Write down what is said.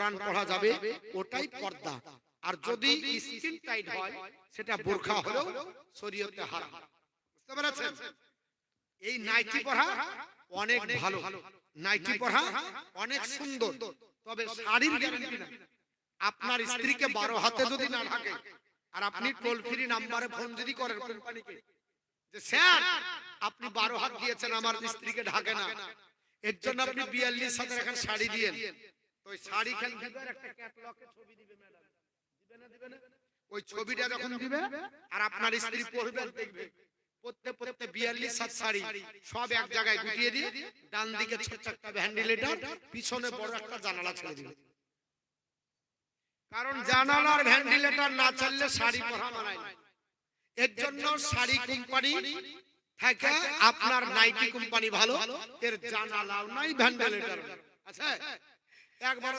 কোরআন পড়া যাবে, ওটাই পর্দা। আর যদি স্কিন টাইট হয় সেটা বোরখা হলেও শরীয়তে হারাম। বুঝতে পেরেছেন? এই নাইটি পরা অনেক ভালো, নাইটি পরা অনেক সুন্দর, তবে শাড়ির গ্যারান্টি না। আপনার স্ত্রীকে 12 হাতে যদি না ঢাকে, আর আপনি টোল ফ্রি নাম্বারে ফোন যদি করেন কোম্পানিকে যে স্যার আপনি 12 হাত দিয়েছেন আমার স্ত্রীকে ঢাকে না, এর জন্য আপনি 42 হাতের এখন শাড়ি দিয়েন, তো ওই শাড়ি খান দিবেন, একটা ক্যাটালগে ছবি দিবে ম্যাডাম, দিবে না দিবে না? ওই ছবিটা যখন দিবে আর আপনার স্ত্রী পড়বে দেখবে প্রত্যেক 42 হাত শাড়ি সব এক জায়গায় গুটিয়ে দিয়ে ডান দিকে ছোট্ট একটা ভেন্টিলেটর, পিছনে বড় একটা জানালা ছেড়ে দিবে। কারণ জানালার ভেন্টিলেটর না চাললে শাড়ি পরা মানায় না। এর জন্য শাড়ি কোম্পানি থেকে আপনার নাইটি কোম্পানি ভালো, এর জানালাও নাই ভেন্টিলেটর। আচ্ছা একবার